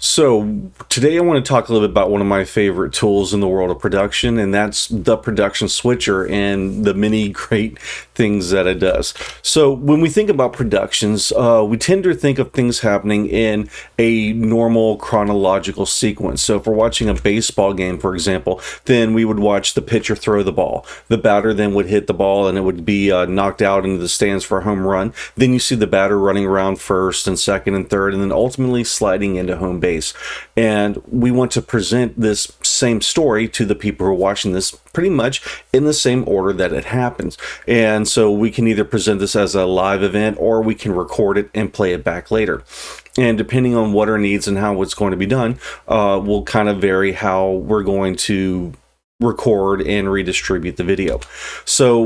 So today I want to talk a little bit about one of my favorite tools in the world of production, and that's the production switcher and the many great things that it does. So when we think about productions, we tend to think of things happening in a normal chronological sequence. So if we're watching a baseball game, for example, then we would watch the pitcher throw the ball. The batter then would hit the ball and it would be knocked out into the stands for a home run. Then you see the batter running around first and second and third, and then ultimately sliding into home base. And we want to present this same story to the people who are watching this pretty much in the same order that it happens. And so we can either present this as a live event or we can record it and play it back later. And depending on what our needs and how it's going to be done, will kind of vary how we're going to record and redistribute the video. So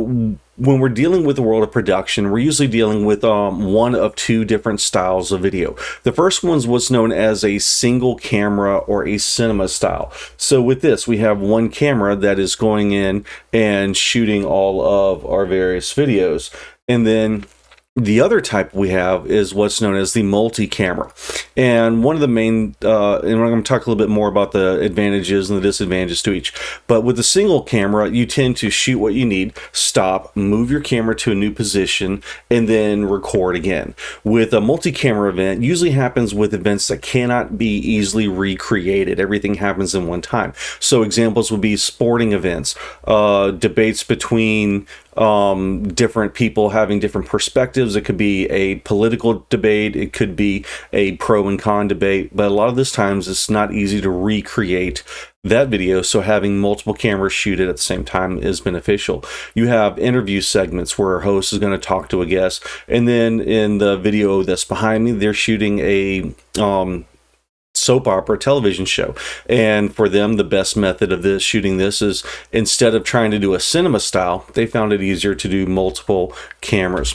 when we're dealing with the world of production, we're usually dealing with one of two different styles of video. The first one's what's known as a single camera or a cinema style. So with this, we have one camera that is going in and shooting all of our various videos. And then the other type we have is what's known as the multi-camera. And one of the main, and I'm going to talk a little bit more about the advantages and the disadvantages to each. But with the single camera, you tend to shoot what you need, stop, move your camera to a new position, and then record again. With a multi-camera event, usually happens with events that cannot be easily recreated. Everything happens in one time. So examples would be sporting events, debates between different people having different perspectives. It could be a political debate, it could be a pro and con debate, but a lot of this times it's not easy to recreate that video, so having multiple cameras shoot it at the same time is beneficial. You have interview segments where a host is going to talk to a guest, and then in the video that's behind me, they're shooting a soap opera television show, and for them the best method of this shooting this is, instead of trying to do a cinema style, they found it easier to do multiple cameras.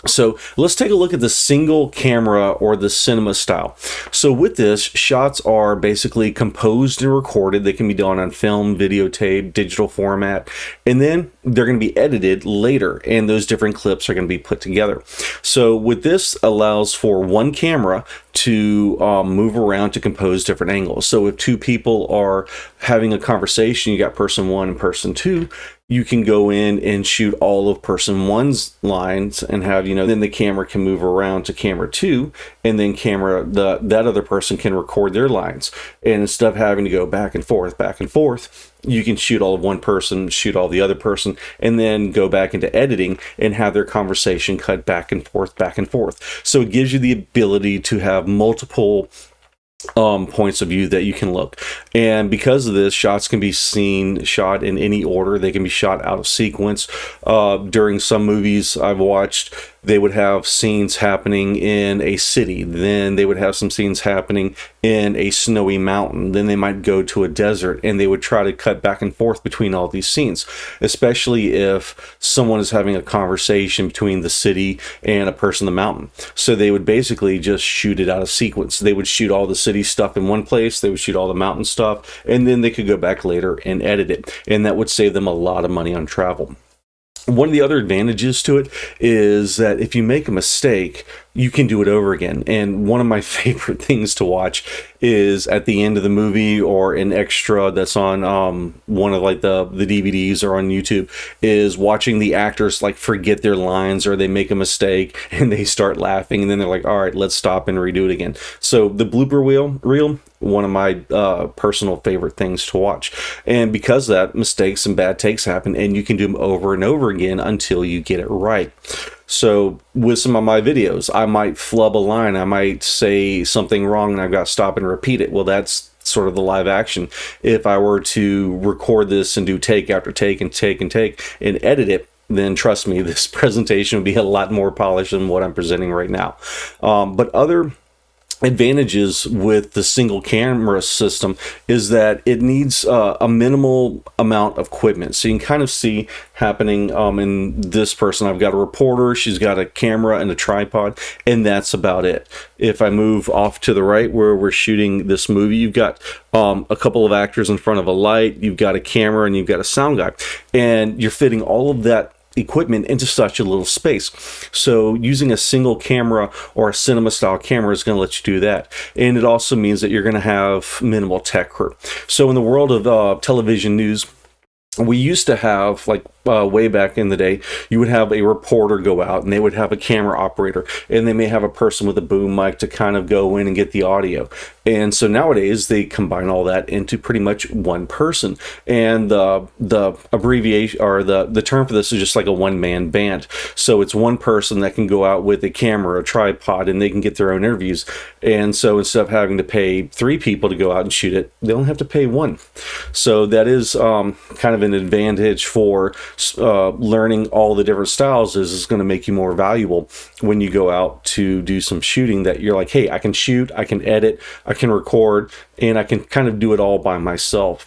So let's take a look at the single camera or the cinema style. So with this, shots are basically composed and recorded. They can be done on film, videotape, digital format, and then they're going to be edited later, and those different clips are going to be put together. So with this allows for one camera to move around to compose different angles. So if two people are having a conversation, you got person one and person two, you can go in and shoot all of person one's lines and have, then the camera can move around to camera two, and then that other person can record their lines. And instead of having to go back and forth, you can shoot all of one person, shoot all the other person, and then go back into editing and have their conversation cut back and forth. So it gives you the ability to have multiple points of view that you can look. And because of this, shots can be shot in any order. They can be shot out of sequence. During some movies I've watched, they would have scenes happening in a city, then they would have some scenes happening in a snowy mountain, then they might go to a desert, and they would try to cut back and forth between all these scenes, especially if someone is having a conversation between the city and a person in the mountain. So they would basically just shoot it out of sequence. They would shoot all the city stuff in one place, they would shoot all the mountain stuff, and then they could go back later and edit it, and that would save them a lot of money on travel. One of the other advantages to it is that if you make a mistake, you can do it over again. And one of my favorite things to watch is at the end of the movie or an extra that's on one of like the DVDs or on YouTube, is watching the actors like forget their lines or they make a mistake and they start laughing, and then they're like, all right, let's stop and redo it again. So the blooper reel, one of my personal favorite things to watch. And because of that, mistakes and bad takes happen, and you can do them over and over again until you get it right. So with some of my videos, I might flub a line, I might say something wrong, and I've got to stop and repeat it. Well, that's sort of the live action. If I were to record this and do take after take and edit it, then trust me, this presentation would be a lot more polished than what I'm presenting right now. But other advantages with the single camera system is that it needs a minimal amount of equipment. So you can kind of see happening in this person. I've got a reporter, she's got a camera and a tripod, and that's about it. If I move off to the right where we're shooting this movie, you've got a couple of actors in front of a light, you've got a camera, and you've got a sound guy, and you're fitting all of that equipment into such a little space. So using a single camera or a cinema style camera is going to let you do that. And it also means that you're going to have minimal tech crew. So in the world of television news, we used to have, like way back in the day, you would have a reporter go out and they would have a camera operator, and they may have a person with a boom mic to kind of go in and get the audio. And so nowadays they combine all that into pretty much one person. And the abbreviation, or the term for this, is just like a one-man band. So it's one person that can go out with a camera, a tripod, and they can get their own interviews. And so instead of having to pay 3 people to go out and shoot it, they only have to pay 1. So that is kind of an advantage for learning all the different styles. Is going to make you more valuable when you go out to do some shooting, that you're like, hey, I can shoot, I can edit, I can record, and I can kind of do it all by myself.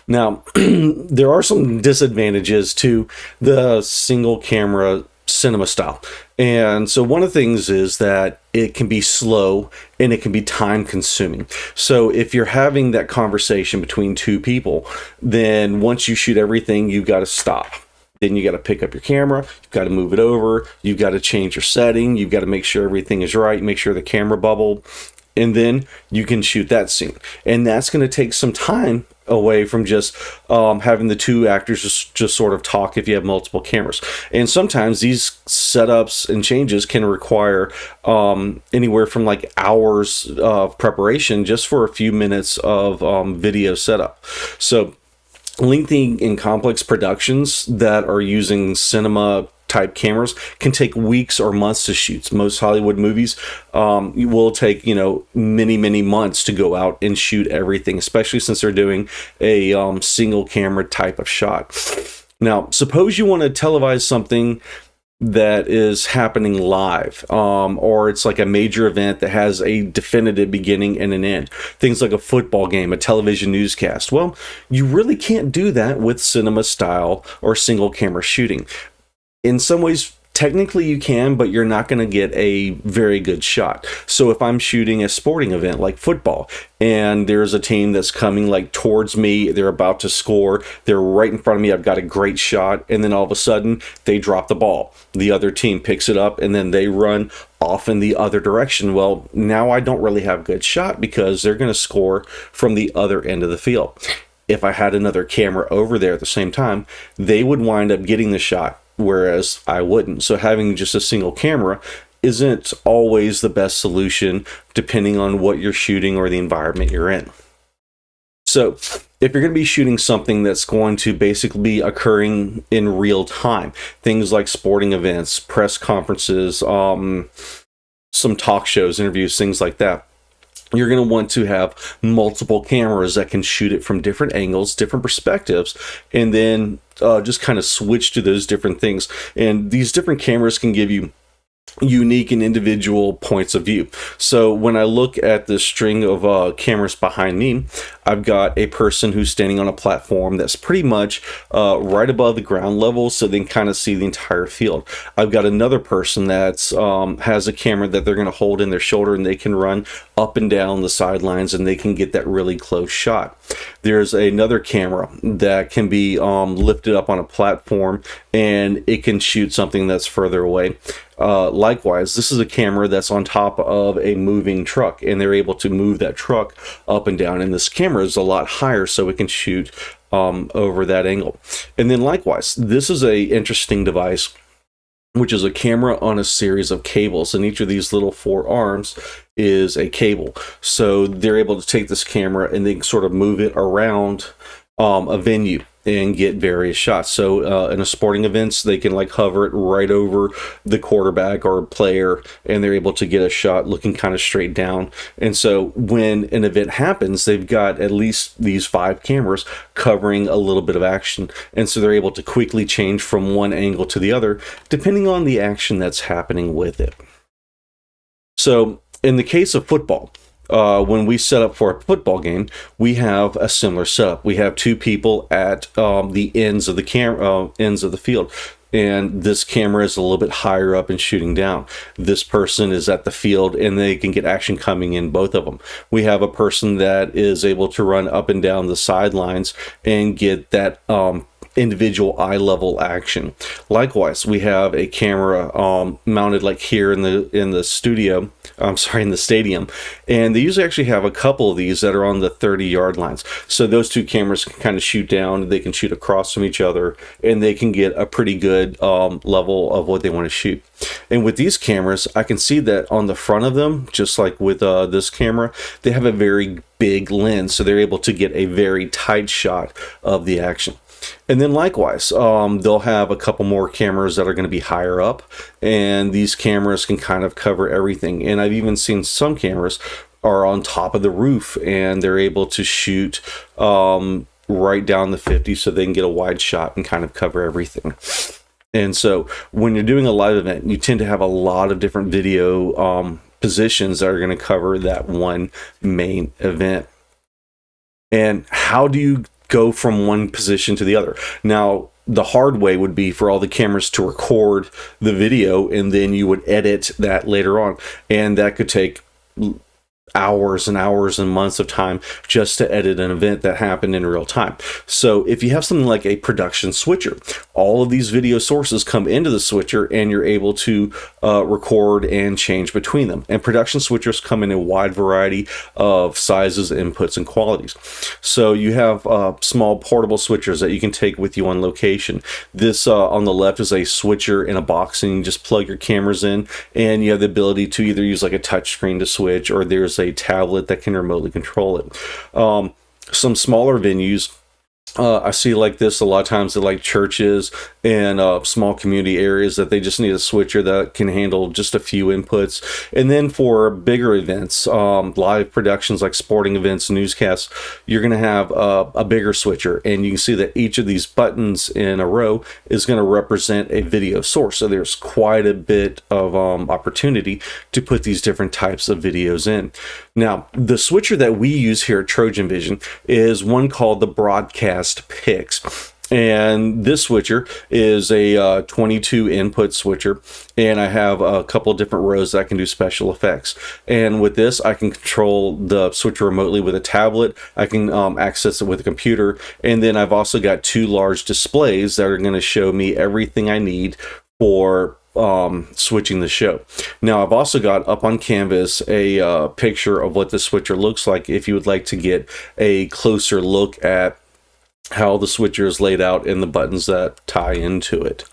Now, there are some disadvantages to the single camera cinema style. And so one of the things is that it can be slow and it can be time consuming. So if you're having that conversation between 2 people, then once you shoot everything, you've got to stop. Then you got to pick up your camera, you've got to move it over, you've got to change your setting, you've got to make sure everything is right, make sure the camera bubble, and then you can shoot that scene. And that's going to take some time away from just having the 2 actors just sort of talk if you have multiple cameras. And sometimes these setups and changes can require anywhere from like hours of preparation just for a few minutes of video setup. So lengthy and complex productions that are using cinema type cameras can take weeks or months to shoot. Most Hollywood movies will take, many months to go out and shoot everything, especially since they're doing a single camera type of shot. Now, suppose you want to televise something that is happening live, or it's like a major event that has a definitive beginning and an end. Things like a football game, a television newscast. Well, you really can't do that with cinema style or single camera shooting. In some ways, technically you can, but you're not going to get a very good shot. So if I'm shooting a sporting event like football, and there's a team that's coming like towards me, they're about to score, they're right in front of me, I've got a great shot, and then all of a sudden they drop the ball. The other team picks it up and then they run off in the other direction. Well, now I don't really have a good shot because they're going to score from the other end of the field. If I had another camera over there at the same time, they would wind up getting the shot, whereas I wouldn't. So having just a single camera isn't always the best solution depending on what you're shooting or the environment you're in. So if you're going to be shooting something that's going to basically be occurring in real time, things like sporting events, press conferences, some talk shows, interviews, things like that, you're going to want to have multiple cameras that can shoot it from different angles, different perspectives, and then just kind of switch to those different things. And these different cameras can give you unique and individual points of view. So when I look at the string of cameras behind me, I've got a person who's standing on a platform that's pretty much right above the ground level, so they can kind of see the entire field. I've got another person that's has a camera that they're going to hold in their shoulder, and they can run up and down the sidelines, and they can get that really close shot. There's another camera that can be lifted up on a platform, and it can shoot something that's further away. Likewise, this is a camera that's on top of a moving truck, and they're able to move that truck up and down, and this camera is a lot higher, so it can shoot over that angle. And then likewise, this is a interesting device, which is a camera on a series of cables, and each of these little 4 arms is a cable. So they're able to take this camera and they can sort of move it around a venue and get various shots. So in a sporting events, they can like hover it right over the quarterback or player, and they're able to get a shot looking kind of straight down. And so when an event happens, they've got at least these 5 cameras covering a little bit of action. And so they're able to quickly change from one angle to the other, depending on the action that's happening with it. So in the case of football, when we set up for a football game, we have a similar setup. We have 2 people at the ends of the ends of the field, and this camera is a little bit higher up and shooting down. This person is at the field, and they can get action coming in both of them. We have a person that is able to run up and down the sidelines and get that individual eye level action. Likewise, we have a camera mounted like here in the studio. I'm sorry, in the stadium, and they usually actually have a couple of these that are on the 30-yard lines. So those two cameras can kind of shoot down, they can shoot across from each other, and they can get a pretty good level of what they want to shoot. And with these cameras, I can see that on the front of them, just like with this camera, they have a very big lens, so they're able to get a very tight shot of the action. And then likewise, they'll have a couple more cameras that are going to be higher up, and these cameras can kind of cover everything. And I've even seen some cameras are on top of the roof, and they're able to shoot right down the 50, so they can get a wide shot and kind of cover everything. And so when you're doing a live event, you tend to have a lot of different video positions that are going to cover that one main event. And how do you go from one position to the other? Now, the hard way would be for all the cameras to record the video, and then you would edit that later on. And that could take hours and hours and months of time just to edit an event that happened in real time. So if you have something like a production switcher, all of these video sources come into the switcher, and you're able to record and change between them. And production switchers come in a wide variety of sizes, inputs, and qualities. So you have small portable switchers that you can take with you on location. This on the left is a switcher in a box, and you just plug your cameras in, and you have the ability to either use like a touch screen to switch, or there's a tablet that can remotely control it. Some smaller venues, I see like this a lot of times at like churches and small community areas, that they just need a switcher that can handle just a few inputs. And then for bigger events, live productions like sporting events, newscasts, you're going to have a bigger switcher, and you can see that each of these buttons in a row is going to represent a video source. So there's quite a bit of opportunity to put these different types of videos in. Now, the switcher that we use here at Trojan Vision is one called the Broadcast Pix. And this switcher is a 22 input switcher, and I have a couple of different rows that can do special effects. And with this, I can control the switcher remotely with a tablet. I can access it with a computer, and then I've also got two large displays that are going to show me everything I need for switching the show. Now, I've also got up on canvas a picture of what the switcher looks like if you would like to get a closer look at how the switcher is laid out and the buttons that tie into it.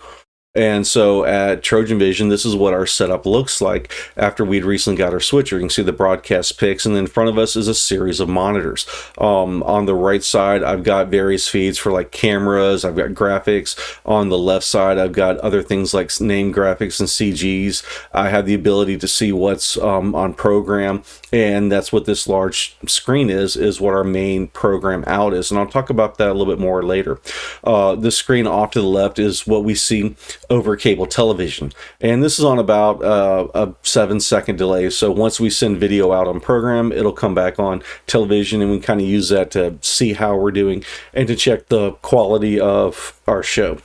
And so at Trojan Vision, this is what our setup looks like after we'd recently got our switcher. You can see the Broadcast Pix, and then in front of us is a series of monitors. On the right side, I've got various feeds for like cameras. I've got graphics. On the left side, I've got other things like name graphics and CGs. I have the ability to see what's on program, and that's what this large screen is what our main program out is. And I'll talk about that a little bit more later. The screen off to the left is what we see over cable television, and this is on about a 7-second delay. So once we send video out on program, it'll come back on television, and we kind of use that to see how we're doing and to check the quality of our show.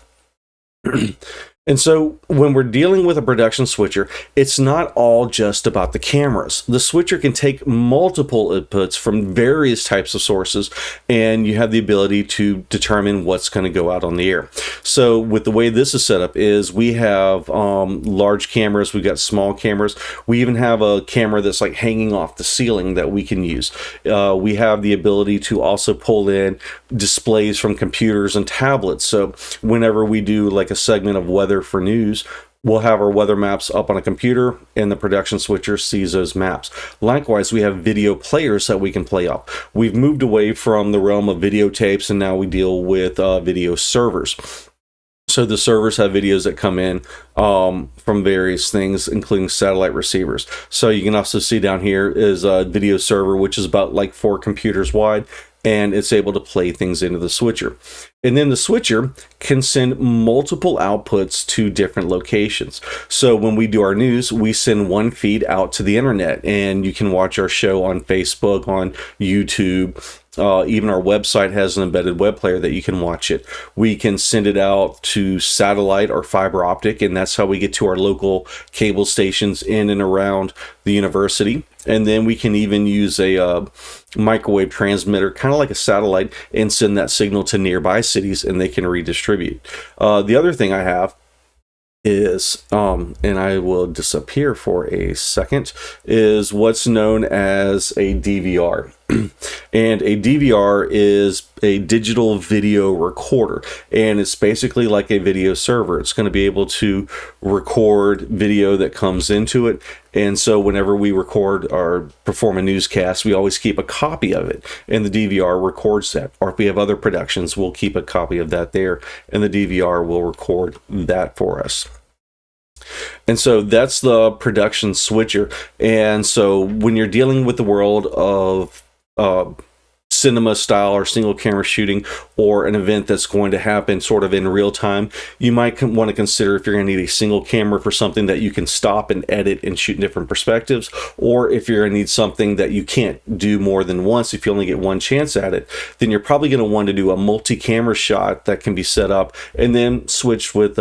And so when we're dealing with a production switcher, it's not all just about the cameras. The switcher can take multiple inputs from various types of sources, and you have the ability to determine what's going to go out on the air. So with the way this is set up is we have large cameras, we've got small cameras. We even have a camera that's like hanging off the ceiling that we can use. We have the ability to also pull in displays from computers and tablets. So whenever we do like a segment of weather for news, we'll have our weather maps up on a computer, and the production switcher sees those maps. Likewise, we have video players that we can play off. We've moved away from the realm of videotapes, and now we deal with video servers. So the servers have videos that come in from various things, including satellite receivers. So you can also see down here is a video server, which is about like 4 computers wide, and it's able to play things into the switcher. And then the switcher can send multiple outputs to different locations. So when we do our news, we send one feed out to the internet, and you can watch our show on Facebook, on YouTube, Even our website has an embedded web player that you can watch it. We can send it out to satellite or fiber optic, and that's how we get to our local cable stations in and around the university. And then we can even use a microwave transmitter, kind of like a satellite, and send that signal to nearby cities, and they can redistribute. The other thing I have is, and I will disappear for a second, is what's known as a DVR. And a DVR is a digital video recorder, and it's basically like a video server. It's going to be able to record video that comes into it, and so whenever we record or perform a newscast, we always keep a copy of it, and the DVR records that. Or if we have other productions, we'll keep a copy of that there, and the DVR will record that for us. And so that's the production switcher. And so when you're dealing with the world of cinema style or single camera shooting, or an event that's going to happen sort of in real time, you might want to consider if you're going to need a single camera for something that you can stop and edit and shoot in different perspectives, or if you're going to need something that you can't do more than once, if you only get one chance at it, then you're probably going to want to do a multi-camera shot that can be set up and then switch with